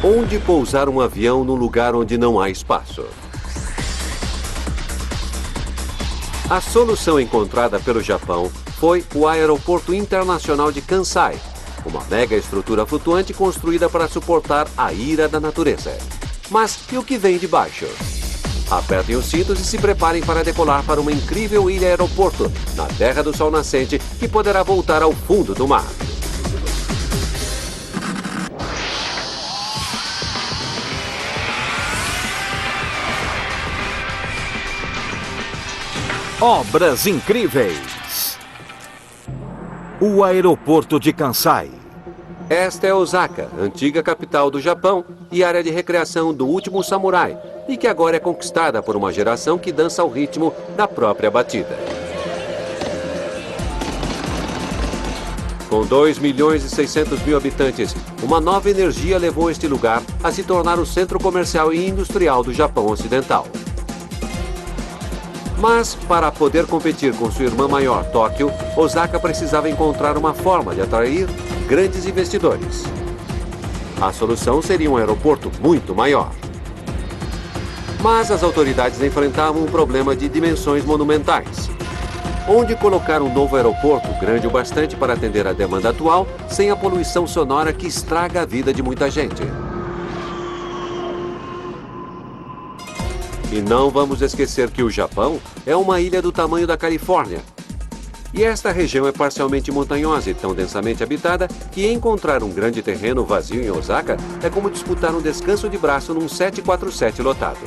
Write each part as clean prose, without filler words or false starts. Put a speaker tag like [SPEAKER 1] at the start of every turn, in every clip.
[SPEAKER 1] Onde pousar um avião num lugar onde não há espaço? A solução encontrada pelo Japão foi o Aeroporto Internacional de Kansai, uma mega estrutura flutuante construída para suportar a ira da natureza. Mas e o que vem de baixo? Apertem os cintos e se preparem para decolar para uma incrível ilha-aeroporto na terra do sol nascente que poderá voltar ao fundo do mar.
[SPEAKER 2] Obras incríveis. O aeroporto de Kansai.
[SPEAKER 1] Esta é Osaka, antiga capital do Japão e área de recreação do último samurai, e que agora é conquistada por uma geração que dança ao ritmo da própria batida. Com 2.600.000 habitantes, uma nova energia levou este lugar a se tornar o centro comercial e industrial do Japão ocidental. Mas, para poder competir com sua irmã maior, Tóquio, Osaka precisava encontrar uma forma de atrair grandes investidores. A solução seria um aeroporto muito maior. Mas as autoridades enfrentavam um problema de dimensões monumentais. Onde colocar um novo aeroporto grande o bastante para atender a demanda atual, sem a poluição sonora que estraga a vida de muita gente? E não vamos esquecer que o Japão é uma ilha do tamanho da Califórnia. E esta região é parcialmente montanhosa e tão densamente habitada que encontrar um grande terreno vazio em Osaka é como disputar um descanso de braço num 747 lotado.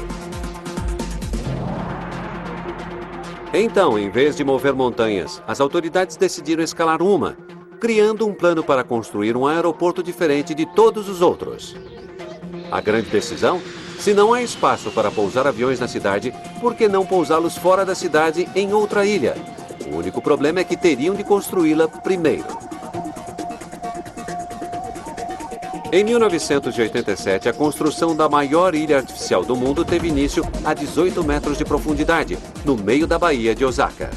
[SPEAKER 1] Então, em vez de mover montanhas, as autoridades decidiram escalar uma, criando um plano para construir um aeroporto diferente de todos os outros. A grande decisão? Se não há espaço para pousar aviões na cidade, por que não pousá-los fora da cidade em outra ilha? O único problema é que teriam de construí-la primeiro. Em 1987, a construção da maior ilha artificial do mundo teve início a 18 metros de profundidade, no meio da Baía de Osaka.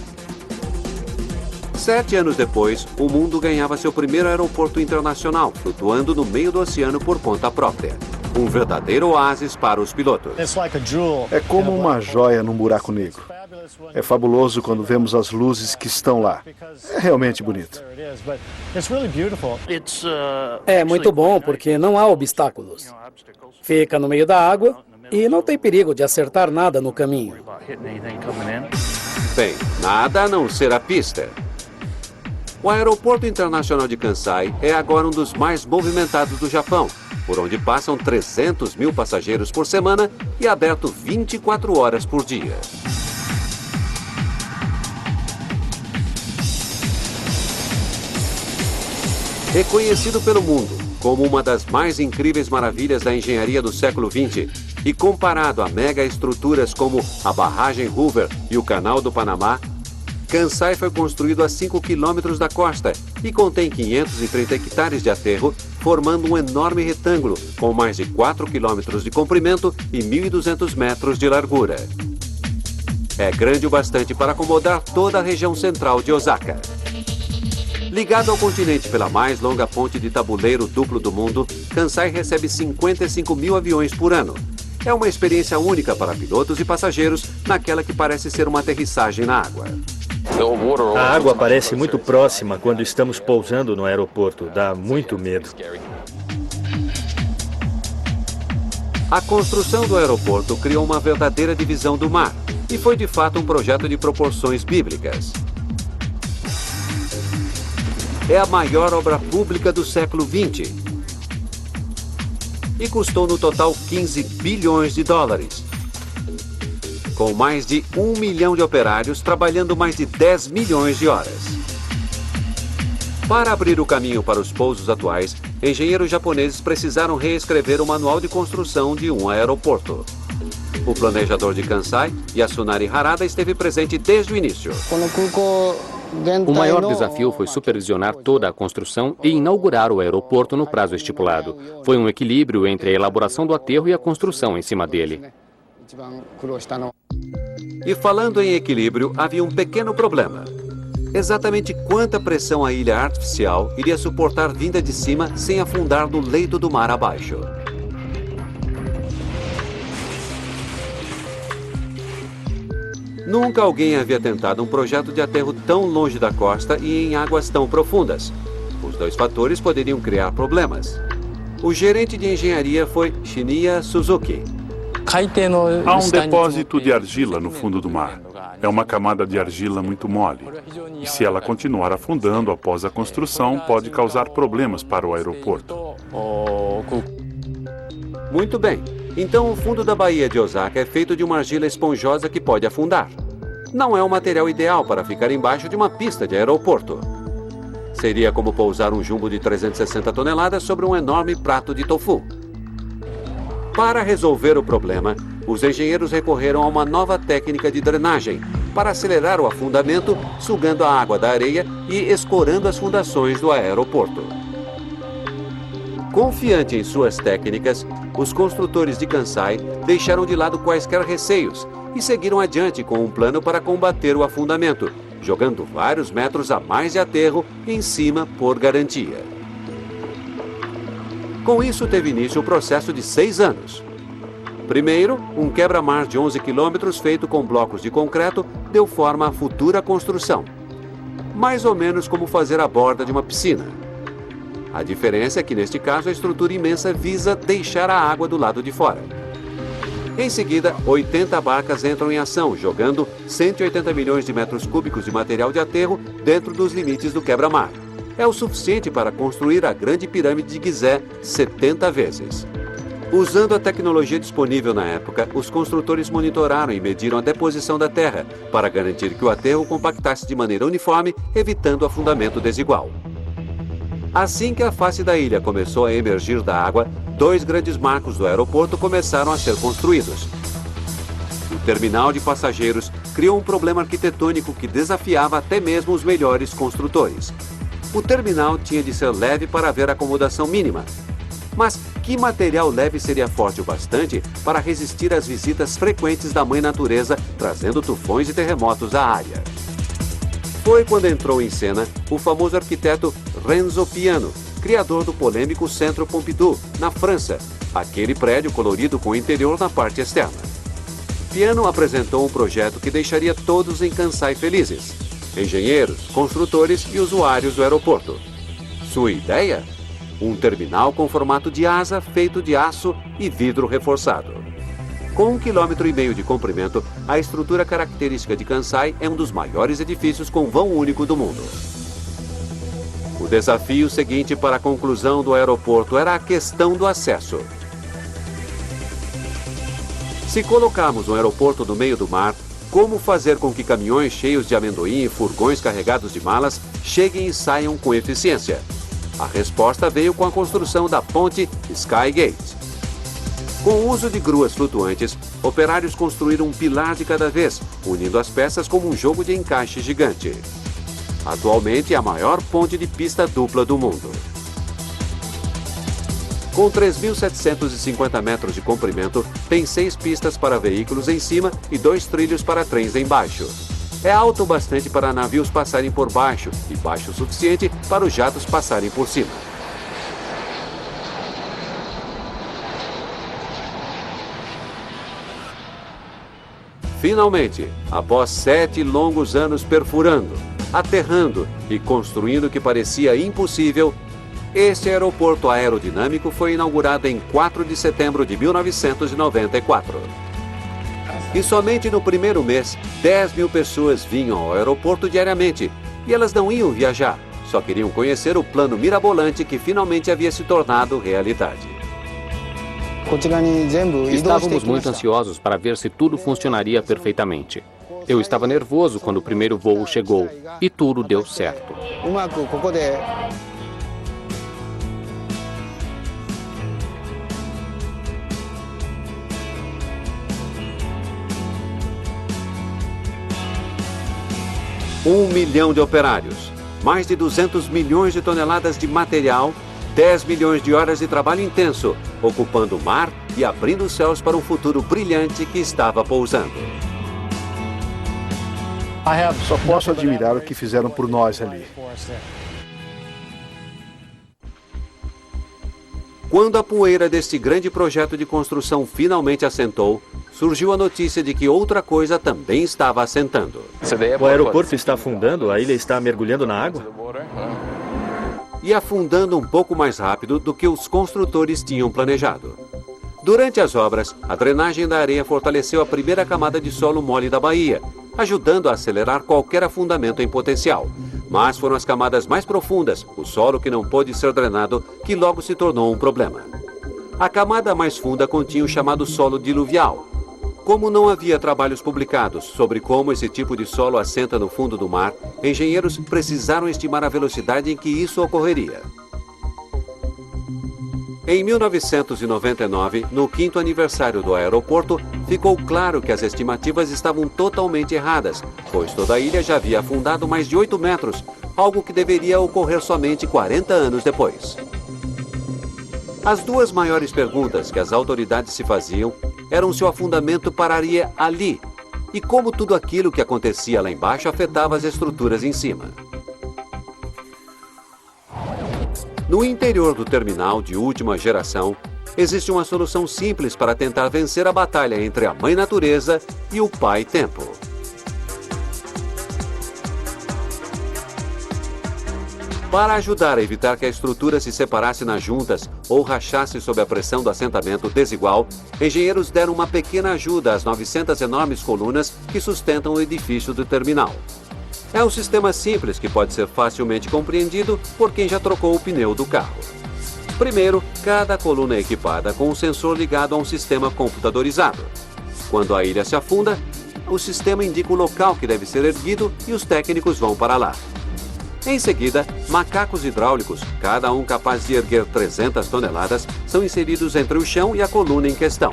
[SPEAKER 1] 7 anos depois, o mundo ganhava seu primeiro aeroporto internacional, flutuando no meio do oceano por conta própria. Um verdadeiro oásis para os pilotos.
[SPEAKER 3] É como uma joia num buraco negro. É fabuloso quando vemos as luzes que estão lá. É realmente bonito.
[SPEAKER 4] É muito bom porque não há obstáculos. Fica no meio da água e não tem perigo de acertar nada no caminho.
[SPEAKER 1] Bem, nada a não ser a pista. O Aeroporto Internacional de Kansai é agora um dos mais movimentados do Japão, por onde passam 300.000 passageiros por semana e aberto 24 horas por dia. Reconhecido pelo mundo como uma das mais incríveis maravilhas da engenharia do século XX e comparado a mega estruturas como a barragem Hoover e o Canal do Panamá, Kansai foi construído a 5 quilômetros da costa e contém 530 hectares de aterro, formando um enorme retângulo com mais de 4 quilômetros de comprimento e 1.200 metros de largura. É grande o bastante para acomodar toda a região central de Osaka. Ligado ao continente pela mais longa ponte de tabuleiro duplo do mundo, Kansai recebe 55.000 aviões por ano. É uma experiência única para pilotos e passageiros naquela que parece ser uma aterrissagem na água.
[SPEAKER 5] A água parece muito próxima quando estamos pousando no aeroporto. Dá muito medo.
[SPEAKER 1] A construção do aeroporto criou uma verdadeira divisão do mar e foi de fato um projeto de proporções bíblicas. É a maior obra pública do século XX e custou no total 15 bilhões de dólares. Com mais de 1 milhão de operários trabalhando mais de 10 milhões de horas. Para abrir o caminho para os pousos atuais, engenheiros japoneses precisaram reescrever o manual de construção de um aeroporto. O planejador de Kansai, Yasunari Harada, esteve presente desde o início.
[SPEAKER 6] O maior desafio foi supervisionar toda a construção e inaugurar o aeroporto no prazo estipulado. Foi um equilíbrio entre a elaboração do aterro e a construção em cima dele.
[SPEAKER 1] E falando em equilíbrio, havia um pequeno problema. Exatamente quanta pressão a ilha artificial iria suportar vinda de cima sem afundar no leito do mar abaixo? Nunca alguém havia tentado um projeto de aterro tão longe da costa e em águas tão profundas. Os dois fatores poderiam criar problemas. O gerente de engenharia foi Shinya Suzuki.
[SPEAKER 7] Há um depósito de argila no fundo do mar. É uma camada de argila muito mole. E se ela continuar afundando após a construção, pode causar problemas para o aeroporto.
[SPEAKER 1] Muito bem. Então o fundo da Baía de Osaka é feito de uma argila esponjosa que pode afundar. Não é o material ideal para ficar embaixo de uma pista de aeroporto. Seria como pousar um jumbo de 360 toneladas sobre um enorme prato de tofu. Para resolver o problema, os engenheiros recorreram a uma nova técnica de drenagem para acelerar o afundamento, sugando a água da areia e escorando as fundações do aeroporto. Confiante em suas técnicas, os construtores de Kansai deixaram de lado quaisquer receios e seguiram adiante com um plano para combater o afundamento, jogando vários metros a mais de aterro em cima por garantia. Com isso, teve início o processo de 6 anos. Primeiro, um quebra-mar de 11 quilômetros feito com blocos de concreto deu forma à futura construção. Mais ou menos como fazer a borda de uma piscina. A diferença é que, neste caso, a estrutura imensa visa deixar a água do lado de fora. Em seguida, 80 barcas entram em ação, jogando 180 milhões de metros cúbicos de material de aterro dentro dos limites do quebra-mar. É o suficiente para construir a Grande Pirâmide de Gizé 70 vezes. Usando a tecnologia disponível na época, os construtores monitoraram e mediram a deposição da terra para garantir que o aterro compactasse de maneira uniforme, evitando afundamento desigual. Assim que a face da ilha começou a emergir da água, 2 grandes marcos do aeroporto começaram a ser construídos. O terminal de passageiros criou um problema arquitetônico que desafiava até mesmo os melhores construtores. O terminal tinha de ser leve para haver acomodação mínima. Mas que material leve seria forte o bastante para resistir às visitas frequentes da Mãe Natureza, trazendo tufões e terremotos à área? Foi quando entrou em cena o famoso arquiteto Renzo Piano, criador do polêmico Centro Pompidou, na França, aquele prédio colorido com o interior na parte externa. Piano apresentou um projeto que deixaria todos em Kansai felizes: engenheiros, construtores e usuários do aeroporto. Sua ideia? Um terminal com formato de asa feito de aço e vidro reforçado. Com 1,5 km de comprimento, a estrutura característica de Kansai é um dos maiores edifícios com vão único do mundo. O desafio seguinte para a conclusão do aeroporto era a questão do acesso. Se colocarmos um aeroporto no meio do mar, como fazer com que caminhões cheios de amendoim e furgões carregados de malas cheguem e saiam com eficiência? A resposta veio com a construção da ponte Skygate. Com o uso de gruas flutuantes, operários construíram um pilar de cada vez, unindo as peças como um jogo de encaixe gigante. Atualmente é a maior ponte de pista dupla do mundo. Com 3.750 metros de comprimento, tem 6 pistas para veículos em cima e 2 trilhos para trens embaixo. É alto o bastante para navios passarem por baixo e baixo o suficiente para os jatos passarem por cima. Finalmente, após 7 longos anos perfurando, aterrando e construindo o que parecia impossível, este aeroporto aerodinâmico foi inaugurado em 4 de setembro de 1994. E somente no primeiro mês, 10 mil pessoas vinham ao aeroporto diariamente. E elas não iam viajar, só queriam conhecer o plano mirabolante que finalmente havia se tornado realidade.
[SPEAKER 6] Estávamos muito ansiosos para ver se tudo funcionaria perfeitamente. Eu estava nervoso quando o primeiro voo chegou e tudo deu certo.
[SPEAKER 1] Um milhão de operários, mais de 200 milhões de toneladas de material, 10 milhões de horas de trabalho intenso, ocupando o mar e abrindo os céus para um futuro brilhante que estava pousando.
[SPEAKER 3] Só posso admirar o que fizeram por nós ali.
[SPEAKER 1] Quando a poeira deste grande projeto de construção finalmente assentou, surgiu a notícia de que outra coisa também estava assentando.
[SPEAKER 5] O aeroporto está afundando, a ilha está mergulhando na água?
[SPEAKER 1] E afundando um pouco mais rápido do que os construtores tinham planejado. Durante as obras, a drenagem da areia fortaleceu a primeira camada de solo mole da baía, ajudando a acelerar qualquer afundamento em potencial. Mas foram as camadas mais profundas, o solo que não pôde ser drenado, que logo se tornou um problema. A camada mais funda continha o chamado solo diluvial. Como não havia trabalhos publicados sobre como esse tipo de solo assenta no fundo do mar, engenheiros precisaram estimar a velocidade em que isso ocorreria. Em 1999, no 5º aniversário do aeroporto, ficou claro que as estimativas estavam totalmente erradas, pois toda a ilha já havia afundado mais de 8 metros, algo que deveria ocorrer somente 40 anos depois. As duas maiores perguntas que as autoridades se faziam eram se o afundamento pararia ali e como tudo aquilo que acontecia lá embaixo afetava as estruturas em cima. No interior do terminal de última geração, existe uma solução simples para tentar vencer a batalha entre a Mãe Natureza e o Pai Tempo. Para ajudar a evitar que a estrutura se separasse nas juntas ou rachasse sob a pressão do assentamento desigual, engenheiros deram uma pequena ajuda às 900 enormes colunas que sustentam o edifício do terminal. É um sistema simples que pode ser facilmente compreendido por quem já trocou o pneu do carro. Primeiro, cada coluna é equipada com um sensor ligado a um sistema computadorizado. Quando a ilha se afunda, o sistema indica o local que deve ser erguido e os técnicos vão para lá. Em seguida, macacos hidráulicos, cada um capaz de erguer 300 toneladas, são inseridos entre o chão e a coluna em questão.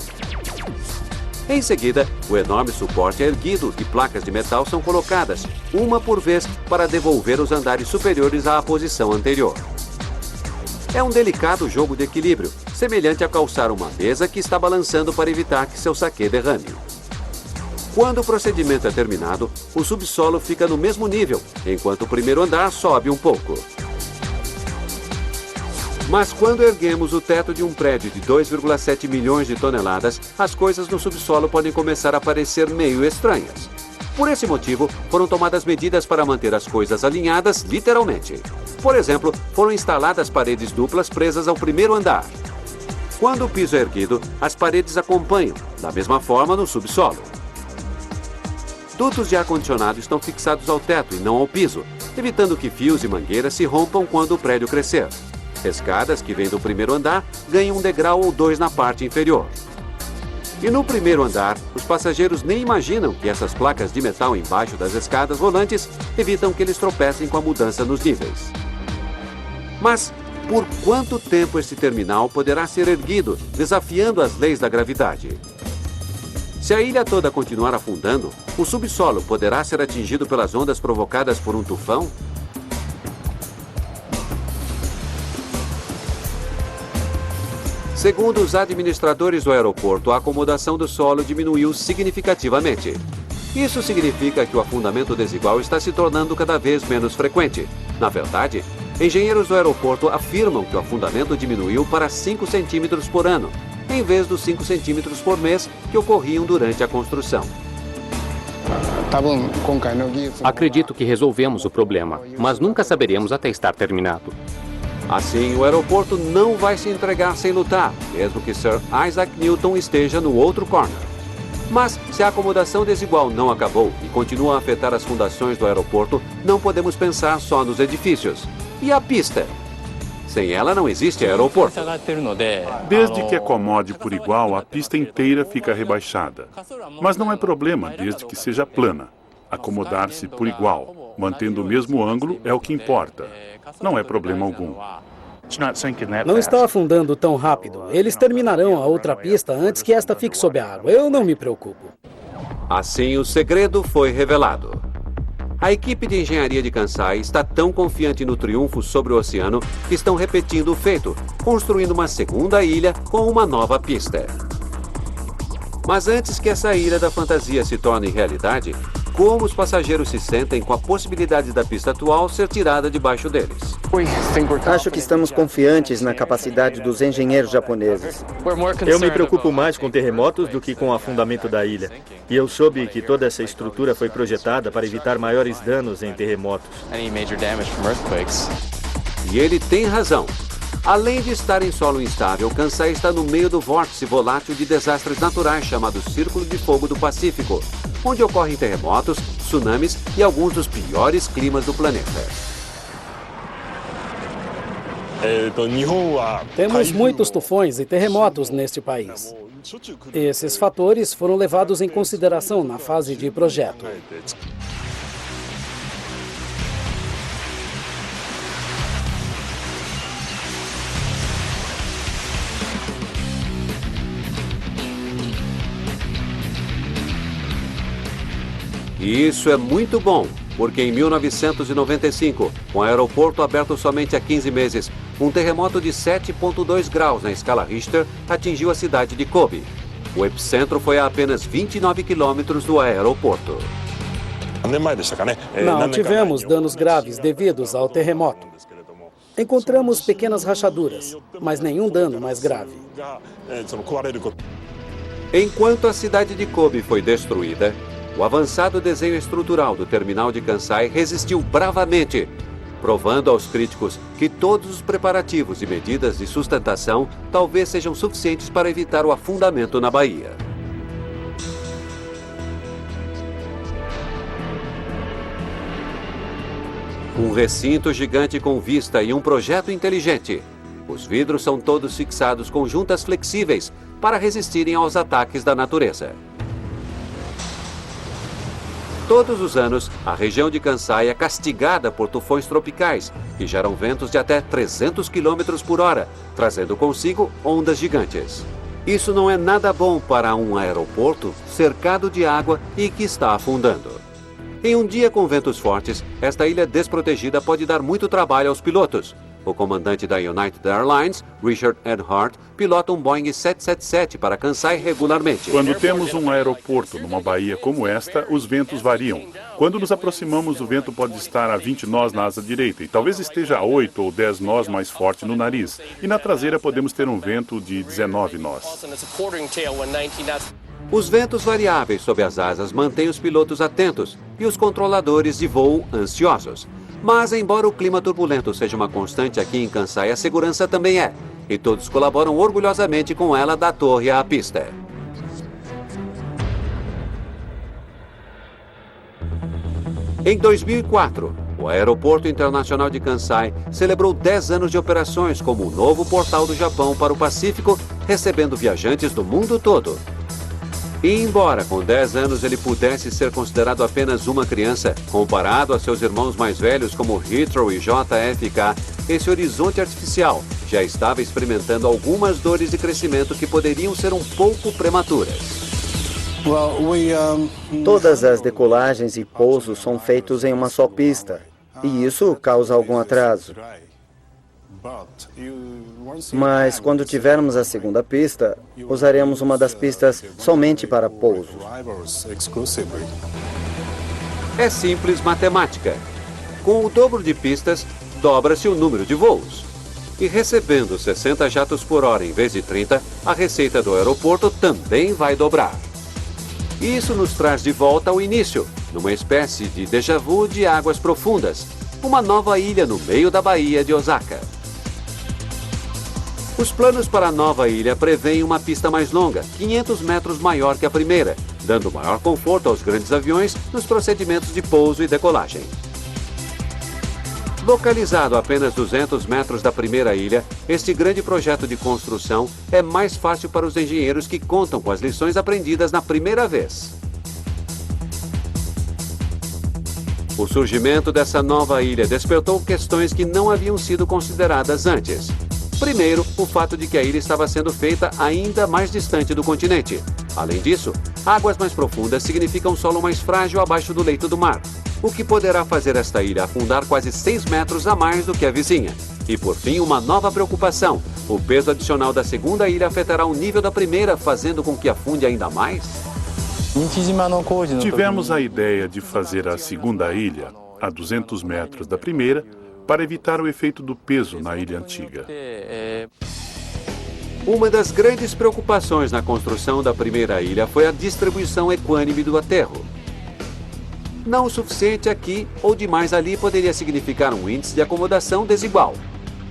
[SPEAKER 1] Em seguida, o enorme suporte é erguido e placas de metal são colocadas, uma por vez, para devolver os andares superiores à posição anterior. É um delicado jogo de equilíbrio, semelhante a calçar uma mesa que está balançando para evitar que seu saquê derrame. Quando o procedimento é terminado, o subsolo fica no mesmo nível, enquanto o primeiro andar sobe um pouco. Mas quando erguemos o teto de um prédio de 2,7 milhões de toneladas, as coisas no subsolo podem começar a parecer meio estranhas. Por esse motivo, foram tomadas medidas para manter as coisas alinhadas, literalmente. Por exemplo, foram instaladas paredes duplas presas ao primeiro andar. Quando o piso é erguido, as paredes acompanham, da mesma forma no subsolo. Dutos de ar-condicionado estão fixados ao teto e não ao piso, evitando que fios e mangueiras se rompam quando o prédio crescer. Escadas que vêm do primeiro andar ganham um degrau ou dois na parte inferior. E no primeiro andar, os passageiros nem imaginam que essas placas de metal embaixo das escadas rolantes evitam que eles tropecem com a mudança nos níveis. Mas por quanto tempo esse terminal poderá ser erguido, desafiando as leis da gravidade? Se a ilha toda continuar afundando, o subsolo poderá ser atingido pelas ondas provocadas por um tufão? Segundo os administradores do aeroporto, a acomodação do solo diminuiu significativamente. Isso significa que o afundamento desigual está se tornando cada vez menos frequente. Na verdade, engenheiros do aeroporto afirmam que o afundamento diminuiu para 5 centímetros por ano, em vez dos 5 centímetros por mês que ocorriam durante a construção.
[SPEAKER 6] Acredito que resolvemos o problema, mas nunca saberemos até estar terminado.
[SPEAKER 1] Assim, o aeroporto não vai se entregar sem lutar, mesmo que Sir Isaac Newton esteja no outro corner. Mas, se a acomodação desigual não acabou e continua a afetar as fundações do aeroporto, não podemos pensar só nos edifícios. E a pista? Sem ela não existe aeroporto.
[SPEAKER 7] Desde que acomode por igual, a pista inteira fica rebaixada. Mas não é problema, desde que seja plana. Acomodar-se por igual, mantendo o mesmo ângulo, é o que importa. Não é problema algum.
[SPEAKER 4] Não está afundando tão rápido. Eles terminarão a outra pista antes que esta fique sob a água. Eu não me preocupo.
[SPEAKER 1] Assim, o segredo foi revelado. A equipe de engenharia de Kansai está tão confiante no triunfo sobre o oceano que estão repetindo o feito, construindo uma segunda ilha com uma nova pista. Mas antes que essa ilha da fantasia se torne realidade, como os passageiros se sentem com a possibilidade da pista atual ser tirada debaixo deles.
[SPEAKER 8] Acho que estamos confiantes na capacidade dos engenheiros japoneses.
[SPEAKER 5] Eu me preocupo mais com terremotos do que com o afundamento da ilha. E eu soube que toda essa estrutura foi projetada para evitar maiores danos em terremotos.
[SPEAKER 1] E ele tem razão. Além de estar em solo instável, Kansai está no meio do vórtice volátil de desastres naturais chamado Círculo de Fogo do Pacífico, onde ocorrem terremotos, tsunamis e alguns dos piores climas do planeta.
[SPEAKER 4] Temos muitos tufões e terremotos neste país. Esses fatores foram levados em consideração na fase de projeto.
[SPEAKER 1] E isso é muito bom, porque em 1995, com o aeroporto aberto somente há 15 meses, um terremoto de 7,2 graus na escala Richter atingiu a cidade de Kobe. O epicentro foi a apenas 29 quilômetros do aeroporto.
[SPEAKER 4] Não tivemos danos graves devidos ao terremoto. Encontramos pequenas rachaduras, mas nenhum dano mais grave.
[SPEAKER 1] Enquanto a cidade de Kobe foi destruída, o avançado desenho estrutural do terminal de Kansai resistiu bravamente, provando aos críticos que todos os preparativos e medidas de sustentação talvez sejam suficientes para evitar o afundamento na baía. Um recinto gigante com vista e um projeto inteligente. Os vidros são todos fixados com juntas flexíveis para resistirem aos ataques da natureza. Todos os anos, a região de Kansai é castigada por tufões tropicais, que geram ventos de até 300 km por hora, trazendo consigo ondas gigantes. Isso não é nada bom para um aeroporto cercado de água e que está afundando. Em um dia com ventos fortes, esta ilha desprotegida pode dar muito trabalho aos pilotos. O comandante da United Airlines, Richard Earhart, pilota um Boeing 777 para Kansai regularmente.
[SPEAKER 7] Quando temos um aeroporto numa baía como esta, os ventos variam. Quando nos aproximamos, o vento pode estar a 20 nós na asa direita e talvez esteja a 8 ou 10 nós mais forte no nariz. E na traseira podemos ter um vento de 19 nós.
[SPEAKER 1] Os ventos variáveis sob as asas mantêm os pilotos atentos e os controladores de voo ansiosos. Mas, embora o clima turbulento seja uma constante aqui em Kansai, a segurança também é. E todos colaboram orgulhosamente com ela da torre à pista. Em 2004, o Aeroporto Internacional de Kansai celebrou 10 anos de operações como o novo portal do Japão para o Pacífico, recebendo viajantes do mundo todo. E embora com 10 anos ele pudesse ser considerado apenas uma criança, comparado a seus irmãos mais velhos como Heathrow e JFK, esse horizonte artificial já estava experimentando algumas dores de crescimento que poderiam ser um pouco prematuras.
[SPEAKER 8] Todas as decolagens e pousos são feitos em uma só pista, e isso causa algum atraso. Mas quando tivermos a segunda pista, usaremos uma das pistas somente para pousos.
[SPEAKER 1] É simples matemática. Com o dobro de pistas, dobra-se o número de voos. E recebendo 60 jatos por hora em vez de 30, a receita do aeroporto também vai dobrar. Isso nos traz de volta ao início, numa espécie de déjà vu de águas profundas, uma nova ilha no meio da Baía de Osaka. Os planos para a nova ilha prevêem uma pista mais longa, 500 metros maior que a primeira, dando maior conforto aos grandes aviões nos procedimentos de pouso e decolagem. Localizado a apenas 200 metros da primeira ilha, este grande projeto de construção é mais fácil para os engenheiros que contam com as lições aprendidas na primeira vez. O surgimento dessa nova ilha despertou questões que não haviam sido consideradas antes. Primeiro, o fato de que a ilha estava sendo feita ainda mais distante do continente. Além disso, águas mais profundas significam um solo mais frágil abaixo do leito do mar, o que poderá fazer esta ilha afundar quase 6 metros a mais do que a vizinha. E por fim, uma nova preocupação. O peso adicional da segunda ilha afetará o nível da primeira, fazendo com que afunde ainda mais?
[SPEAKER 7] Tivemos a ideia de fazer a segunda ilha, a 200 metros da primeira, para evitar o efeito do peso na ilha antiga.
[SPEAKER 1] Uma das grandes preocupações na construção da primeira ilha foi a distribuição equânime do aterro. Não o suficiente aqui ou demais ali poderia significar um índice de acomodação desigual.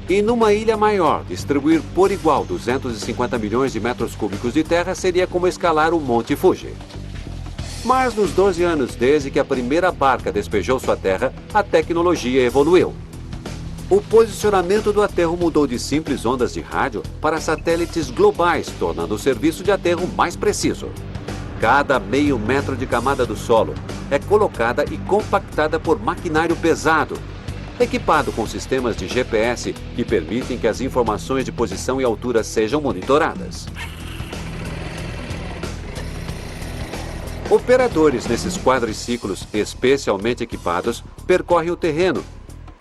[SPEAKER 1] E numa ilha maior, distribuir por igual 250 milhões de metros cúbicos de terra seria como escalar o Monte Fuji. Mas nos 12 anos desde que a primeira barca despejou sua terra, a tecnologia evoluiu. O posicionamento do aterro mudou de simples ondas de rádio para satélites globais, tornando o serviço de aterro mais preciso. Cada meio metro de camada do solo é colocada e compactada por maquinário pesado, equipado com sistemas de GPS que permitem que as informações de posição e altura sejam monitoradas. Operadores nesses quadriciclos especialmente equipados percorrem o terreno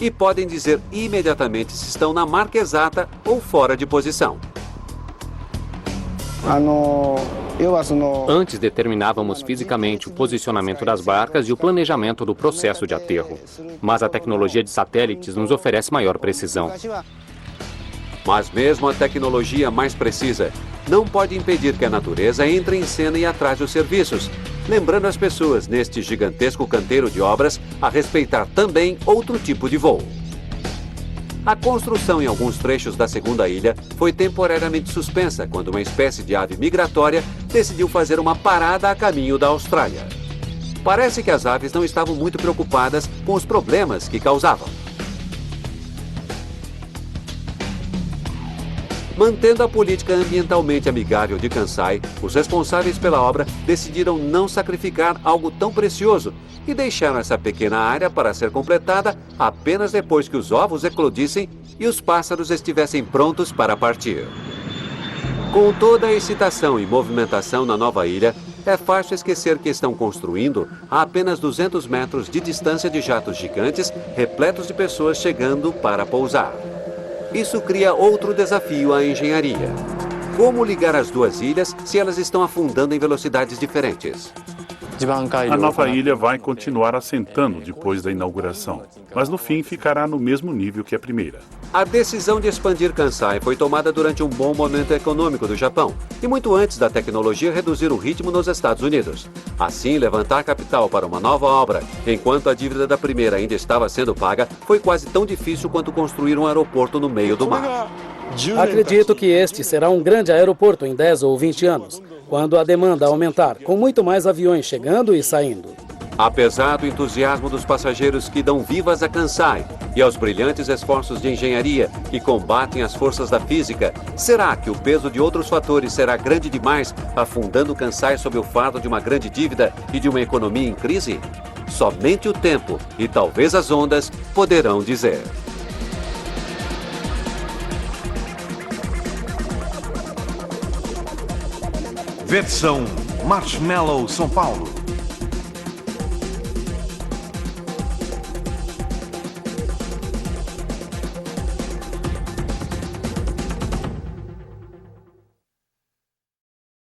[SPEAKER 1] e podem dizer imediatamente se estão na marca exata ou fora de posição.
[SPEAKER 6] Antes determinávamos fisicamente o posicionamento das barcas e o planejamento do processo de aterro. Mas a tecnologia de satélites nos oferece maior precisão.
[SPEAKER 1] Mas mesmo a tecnologia mais precisa não pode impedir que a natureza entre em cena e atrase os serviços, lembrando as pessoas neste gigantesco canteiro de obras a respeitar também outro tipo de voo. A construção em alguns trechos da segunda ilha foi temporariamente suspensa quando uma espécie de ave migratória decidiu fazer uma parada a caminho da Austrália. Parece que as aves não estavam muito preocupadas com os problemas que causavam. Mantendo a política ambientalmente amigável de Kansai, os responsáveis pela obra decidiram não sacrificar algo tão precioso e deixaram essa pequena área para ser completada apenas depois que os ovos eclodissem e os pássaros estivessem prontos para partir. Com toda a excitação e movimentação na nova ilha, é fácil esquecer que estão construindo a apenas 200 metros de distância de jatos gigantes repletos de pessoas chegando para pousar. Isso cria outro desafio à engenharia. Como ligar as duas ilhas se elas estão afundando em velocidades diferentes?
[SPEAKER 7] A nova ilha vai continuar assentando depois da inauguração, mas no fim ficará no mesmo nível que a primeira.
[SPEAKER 1] A decisão de expandir Kansai foi tomada durante um bom momento econômico do Japão e muito antes da tecnologia reduzir o ritmo nos Estados Unidos. Assim, levantar capital para uma nova obra, enquanto a dívida da primeira ainda estava sendo paga, foi quase tão difícil quanto construir um aeroporto no meio do mar.
[SPEAKER 4] Acredito que este será um grande aeroporto em 10 ou 20 anos, quando a demanda aumentar, com muito mais aviões chegando e saindo.
[SPEAKER 1] Apesar do entusiasmo dos passageiros que dão vivas a Kansai e aos brilhantes esforços de engenharia que combatem as forças da física, será que o peso de outros fatores será grande demais, afundando Kansai sob o fardo de uma grande dívida e de uma economia em crise? Somente o tempo e talvez as ondas poderão dizer.
[SPEAKER 2] Versão Marshmallow São Paulo.